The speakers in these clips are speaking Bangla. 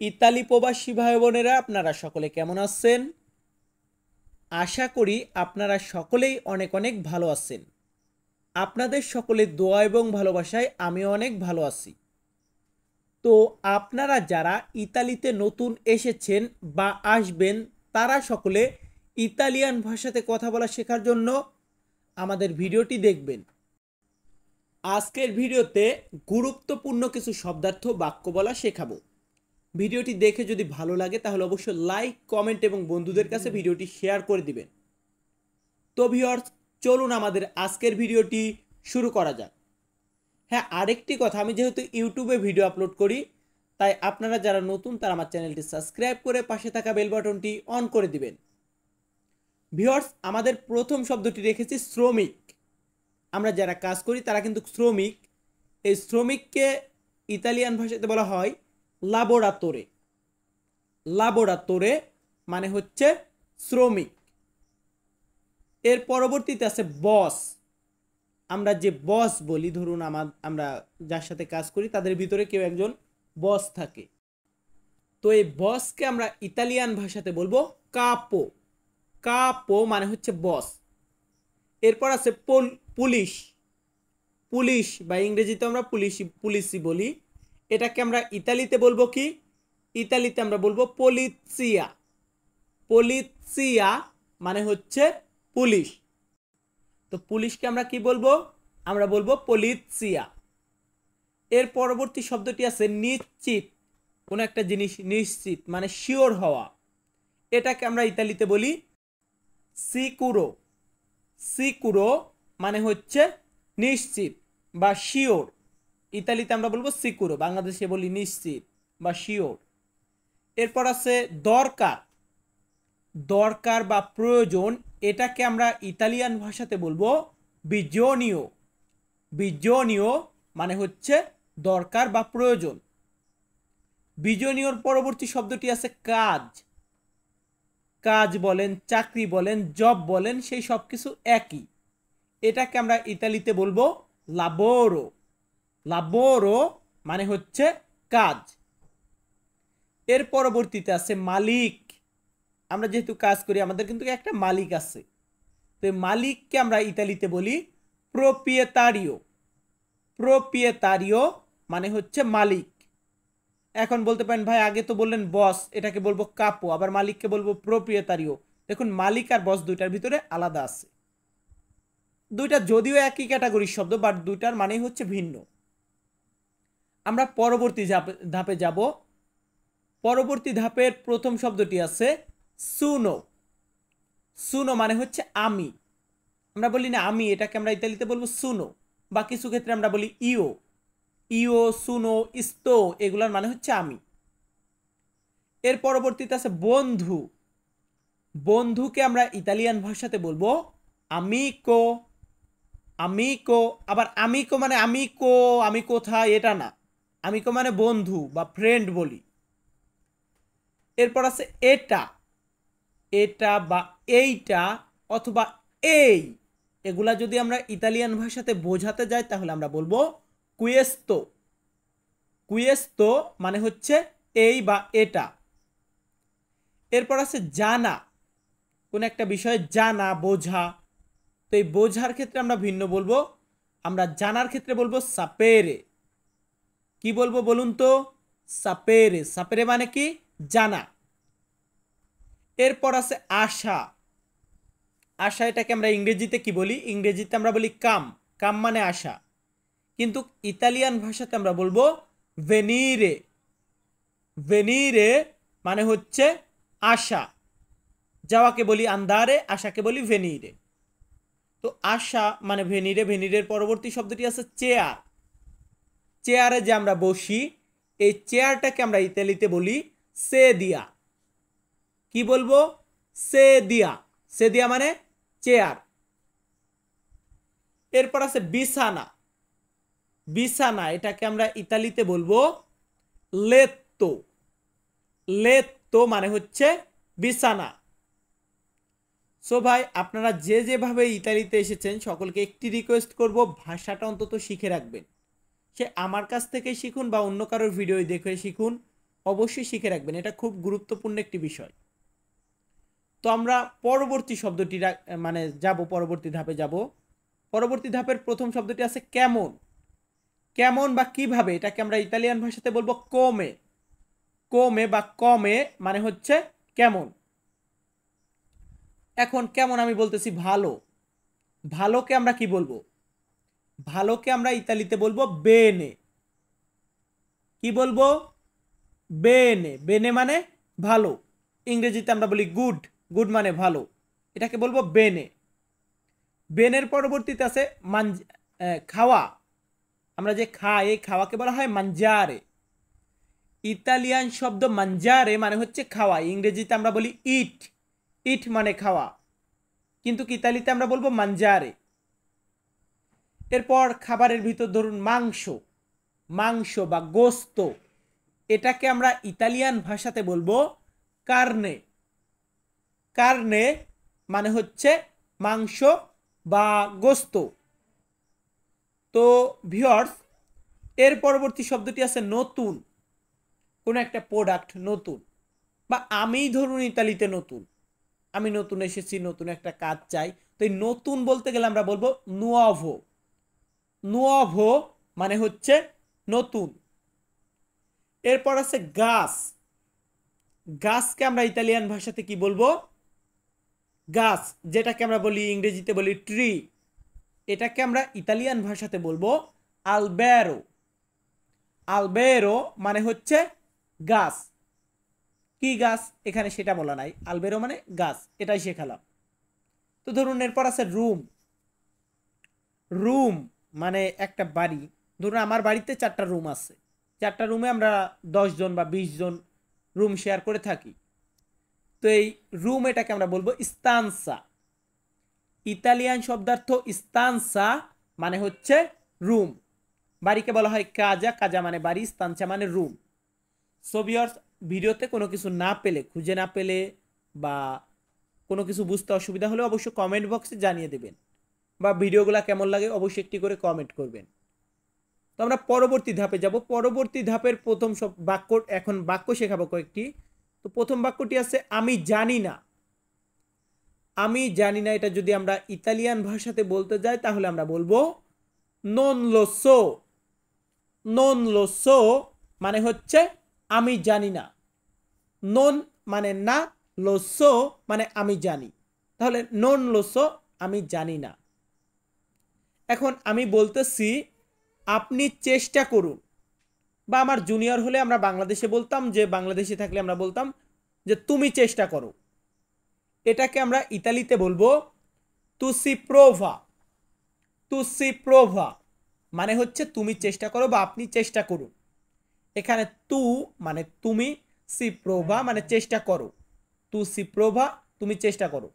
ইতালি প্রবাসী ভাই বোনেরা আপনারা সকলে কেমন আছেন? আশা করি আপনারা সকলেই অনেক অনেক ভালো আছেন। আপনাদের সকলের দোয়া এবং ভালোবাসায় আমি অনেক ভালো আছি। তো আপনারা যারা ইতালিতে নতুন এসেছেন বা আসবেন তারা সকলে ইতালিয়ান ভাষাতে কথা বলা শেখার জন্য আমাদের ভিডিওটি দেখবেন। আজকের ভিডিওতে গুরুত্বপূর্ণ কিছু শব্দার্থ বাক্য বলা শেখাবো। ভিডিওটি দেখে যদি ভালো লাগে তাহলে অবশ্যই লাইক, কমেন্ট এবং বন্ধুদের কাছে ভিডিওটি শেয়ার করে দিবেন। তো ভিউয়ার্স, চলুন আমাদের আজকের ভিডিওটি শুরু করা যাক। হ্যাঁ, আরেকটি কথা, আমি যেহেতু ইউটিউবে ভিডিও আপলোড করি তাই আপনারা যারা নতুন তারা আমার চ্যানেলটি সাবস্ক্রাইব করে পাশে থাকা বেল বাটনটি অন করে দিবেন। ভিউয়ার্স, আমাদের প্রথম শব্দটি রেখেছি শ্রমিক। আমরা যারা কাজ করি তারা কিন্তু শ্রমিক। এই শ্রমিককে ইতালিয়ান ভাষাতে বলা হয় লাবোরাতোরে। লাবোরাতোরে মানে হচ্ছে শ্রমিক। এর পরবর্তীতে আছে বস। আমরা যে বস বলি, ধরুন আমরা যার সাথে কাজ করি তাদের ভিতরে কেউ একজন বস থাকে, তো এই বসকে আমরা ইতালিয়ান ভাষাতে বলবো কাপো। কাপো মানে হচ্ছে বস। এরপর আছে পুলিশ। পুলিশ বা ইংরেজিতে আমরা পুলিশই বলি। এটাকে আমরা ইতালিতে বলবো কি? ইতালিতে আমরা বলবো পলিৎসিয়া। পলিৎসিয়া মানে হচ্ছে পুলিশ। তো পুলিশকে আমরা কি বলবো? আমরা বলবো পলিৎসিয়া। এর পরবর্তী শব্দটি আছে নিশ্চিত। কোনো একটা জিনিস নিশ্চিত মানে শিওর হওয়া, এটাকে আমরা ইতালিতে বলি সিকুরো। সিকুরো মানে হচ্ছে নিশ্চিত বা শিওর। ইতালিতে আমরা বলবো সিকুরো, বাংলাদেশে বলি নিশ্চিত বা শিওর। এরপর আছে দরকার। দরকার বা প্রয়োজন, এটাকে আমরা ইতালিয়ান ভাষাতে বলবো বিজোনিও। বিজোনিও মানে হচ্ছে দরকার বা প্রয়োজন। বিজোনিওর পরবর্তী শব্দটি আছে কাজ। কাজ বলেন, চাকরি বলেন, জব বলেন, সেই সব কিছু একই। এটাকে আমরা ইতালিতে বলবো লাবোরো। লাবোরো মানে হচ্ছে কাজ। এর পরবর্তীতে আছে মালিক। আমরা যেহেতু কাজ করি আমাদের কিন্তু একটা মালিক আছে, তো মালিককে আমরা ইতালিতে বলি প্রোপিয়েতারিও। প্রোপিয়েতারিও মানে হচ্ছে মালিক। এখন বলতে পারেন ভাই আগে তো বললেন বস, এটাকে বলবো কাপো, আবার মালিককে বলবো প্রোপিয়েতারিও। দেখুন, মালিক আর বস দুইটার ভিতরে আলাদা আছে। দুইটা যদিও একই ক্যাটাগরির শব্দ, বাট দুইটার মানেই হচ্ছে ভিন্ন। আমরা পরবর্তী ধাপে যাব। পরবর্তী ধাপের প্রথম শব্দটি আছে সুনো। সুনো মানে হচ্ছে আমি। আমরা বলি না আমি, এটাকে আমরা ইতালিতে বলবো সুনো, বা কিছু ক্ষেত্রে আমরা বলি ইও। ইও, সুনো, ইস্তো, এগুলার মানে হচ্ছে আমি। এর পরবর্তীতে আছে বন্ধু। বন্ধুকে আমরা ইতালিয়ান ভাষাতে বলবো আমিকো। আমিকো। আবার আমিকো মানে আমিকো, আমি কোথায় এটা না, আমিকো মানে বন্ধু বা ফ্রেন্ড বলি। এরপর আছে এটা। এটা বা এইটা অথবা এই, এগুলা যদি আমরা ইতালিয়ান ভাষাতে বোঝাতে যাই তাহলে আমরা বলবো কুয়েস্তো। কুয়েস্তো মানে হচ্ছে এই বা এটা। এরপর আছে জানা। কোন একটা বিষয়ে জানা, বোঝা। তো এই বোঝার ক্ষেত্রে আমরা ভিন্ন বলবো। আমরা জানার ক্ষেত্রে বলবো সাপেরে। কি বলবো বলুন তো? সাপেরে। সাপেরে মানে কি? জানা। এরপর আছে আশা। আশা, এটাকে আমরা ইংরেজিতে কি বলি? ইংরেজিতে আমরা বলি কাম। কাম মানে আশা, কিন্তু ইতালিয়ান ভাষাতে আমরা বলবো ভেনিরে। ভেনিরে মানে হচ্ছে আশা। যাওয়াকে বলি আন্দারে, আশাকে বলি ভেনিরে। তো আশা মানে ভেনিরে। ভেনিরের পরবর্তী শব্দটি আছে চেয়ার। চেয়ারে যে আমরা বসি, এই চেয়ারটাকে আমরা ইতালিতে বলি সেদিয়া। কি বলবো? সেদিয়া। সেদিয়া মানে চেয়ার। এরপর আছে বিছানা। বিছানা, এটাকে আমরা ইতালিতে বলবো লেত্তো। লেত্তো মানে হচ্ছে বিছানা। সো ভাই, আপনারা যে যেভাবে ইতালিতে এসেছেন সকলকে একটি রিকোয়েস্ট করব, ভাষাটা অন্তত শিখে রাখবেন। সে আমার কাছ থেকে শিখুন বা অন্য কারোর ভিডিও দেখে শিখুন, অবশ্যই শিখে রাখবেন, এটা খুব গুরুত্বপূর্ণ একটি বিষয়। তো আমরা পরবর্তী শব্দটি মানে যাব, পরবর্তী ধাপে যাব। পরবর্তী ধাপের প্রথম শব্দটি আছে কেমন। কেমন বা কিভাবে, এটাকে আমরা ইতালিয়ান ভাষাতে বলবো কোমে। কোমে বা কমে মানে হচ্ছে কেমন। এখন কেমন আমি বলতেছি ভালো, ভালোকে আমরা কি বলবো? ভালোকে আমরা ইতালিতে বলবো বেনে। কি বলবো? বেনে। বেনে মানে ভালো। ইংরেজিতে আমরা বলি গুড, গুড মানে ভালো, এটাকে বলবো বেনে। বেনের পরবর্তীতে আছে খাওয়া। আমরা যে খাই, এই খাওয়াকে বলা হয় মানজারে। ইতালিয়ান শব্দ মানজারে মানে হচ্ছে খাওয়া। ইংরেজিতে আমরা বলি ইট, ইট মানে খাওয়া, কিন্তু ইতালিতে আমরা বলবো মানজারে। এরপর খাবারের ভিতর ধরুন মাংস, মাংস বা গোস্ত, এটাকে আমরা ইতালিয়ান ভাষাতে বলবো কার্নে। কার্নে মানে হচ্ছে মাংস বা গোস্ত। তো ভিউয়ার্স, এর পরবর্তী শব্দটি আছে নতুন। কোন একটা প্রোডাক্ট নতুন, বা আমি ধরুন ইতালিতে নতুন, আমি নতুন এসেছি, নতুন একটা কাজ চাই, তো এই নতুন বলতে গেলে আমরা বলবো নুয়াভো। নুয়াভো মানে হচ্ছে নতুন। এরপর আছে গাছ। গাছকে আমরা ইতালিয়ান ভাষাতে কি বলবো? গাছ, যেটাকে আমরা বলি ইংরেজিতে বলি ট্রি, এটাকে আমরা ইতালিয়ান ভাষাতে বলবো আলবেরো। আলবেরো মানে হচ্ছে গাছ। কি গাছ এখানে সেটা বলা নাই, আলবেরো মানে গাছ, এটাই শেখালাম। তো ধরুন এরপর আছে রুম। রুম মানে একটা বাড়ি। ধরুন আমার বাড়িতে 4টা রুম আছে, 4টা রুমে আমরা 10 জন বা 20 জন রুম শেয়ার করে থাকি। তো এই রুম, এটাকে আমরা বলবো স্তানসা। ইতালিয়ান শব্দার্থ স্তানসা মানে হচ্ছে রুম। বাড়িকে বলা হয় কাজা, কাজা মানে বাড়ি, স্তানসা মানে রুম। সো ভিউয়ার্স, ভিডিওতে কোনো কিছু না পেলে, খুঁজে না পেলে বা কোনো কিছু বুঝতে অসুবিধা হলে অবশ্যই কমেন্ট বক্সে জানিয়ে দেবেন, বা ভিডিওগুলো কেমন লাগে অবশ্যই একটি করে কমেন্ট করবেন। তো আমরা পরবর্তী ধাপে যাব। পরবর্তী ধাপের প্রথম সব বাক্য, এখন বাক্য শেখাবো কয়েকটি। তো প্রথম বাক্যটি আছে আমি জানি না। আমি জানি না, এটা যদি আমরা ইতালিয়ান ভাষাতে বলতে যাই তাহলে আমরা বলবো নন লো সো। নন লো সো মানে হচ্ছে আমি জানি না। নন মানে না, লো সো মানে আমি জানি, তাহলে নন লো সো আমি জানি না। এখন আমি বলতেছি আপনি চেষ্টা করুন, বা আমার জুনিয়র হলে আমরা বাংলাদেশে বলতাম, যে বাংলাদেশে থাকলে আমরা বলতাম যে তুমি চেষ্টা করো। এটাকে আমরা ইতালিতে বলবো তুসি প্রোভা। তুসি প্রোভা মানে হচ্ছে তুমি চেষ্টা করো বা আপনি চেষ্টা করুন। এখানে তু মানে তুমি, সি প্রোভা মানে চেষ্টা করো। তুসি প্রোভা তুমি চেষ্টা করো।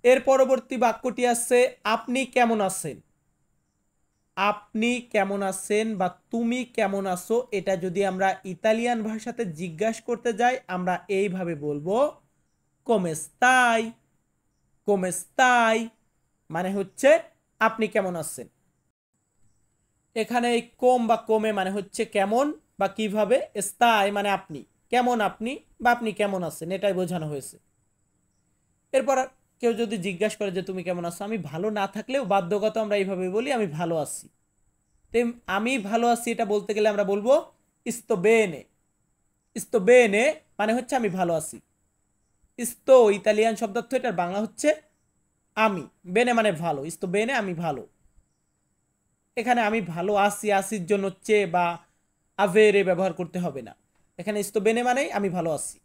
এর পরবর্তী বাক্যটি আছে আপনি কেমন আছেন। আপনি কেমন আছেন বা তুমি কেমন আছো, এটা যদি আমরা ইতালিয়ান ভাষাতে জিজ্ঞাসা করতে যাই আমরা এইভাবে বলবো come stai। come stai মানে হচ্ছে আপনি কেমন আছেন। এখানে এই কম বা কমে মানে হচ্ছে কেমন বা কিভাবে, স্তাই মানে আপনি কেমন, আপনি বা আপনি কেমন আছেন, এটাই বোঝানো হয়েছে। এরপর কেউ যদি জিজ্ঞাসা করে যে তুমি কেমন আছো, আমি ভালো না থাকলেও বাধ্যগত আমরা এইভাবে বলি আমি ভালো আছি। আমি ভালো আছি এটা বলতে গেলে আমরা বলবো sto bene। sto bene মানে হচ্ছে আমি ভালো আছি। sto ইতালিয়ান শব্দার্থ, এটার বাংলা হচ্ছে আমি, বেনে মানে ভালো, sto bene আমি ভালো। এখানে আমি ভালো আছি, আসির জন্য চে বা আভেরে ব্যবহার করতে হবে না, এখানে sto bene মানেই আমি ভালো আছি।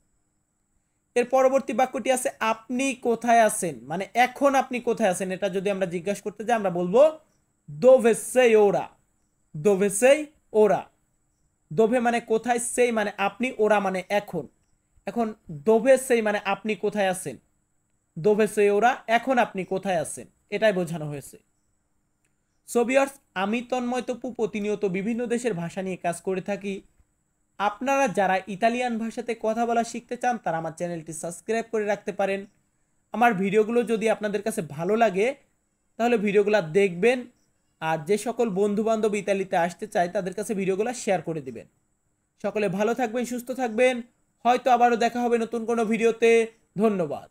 এর পরবর্তী বাক্যটি আছে আপনি কোথায় আছেন, মানে এখন আপনি কোথায় আছেন, এটা যদি আমরা জিজ্ঞাসা করতে যাই আমরা বলবো dove sei ora। dove sei ora। দোভে মানে কোথায়, সেই মানে আপনি, ওরা মানে এখন। এখন দোভে সেই মানে আপনি কোথায় আছেন, দোভে সেই ওরা এখন আপনি কোথায় আছেন, এটাই বোঝানো হয়েছে। সো ভিউয়ার্স, আমি তন্ময় তপু প্রতিনিয়ত বিভিন্ন দেশের ভাষা নিয়ে কাজ করে থাকি। আপনারা যারা ইতালিয়ান ভাষাতে কথা বলা শিখতে চান তারা আমার চ্যানেলটি সাবস্ক্রাইব করে রাখতে পারেন। আমার ভিডিওগুলো যদি আপনাদের কাছে ভালো লাগে তাহলে ভিডিওগুলো দেখবেন, আর যে সকল বন্ধু বান্ধব ইতালিতে আসতে চায় তাদের কাছে ভিডিওগুলো শেয়ার করে দিবেন। সকলে ভালো থাকবেন, সুস্থ থাকবেন। হয়তো আবারও দেখা হবে নতুন কোনো ভিডিওতে। ধন্যবাদ।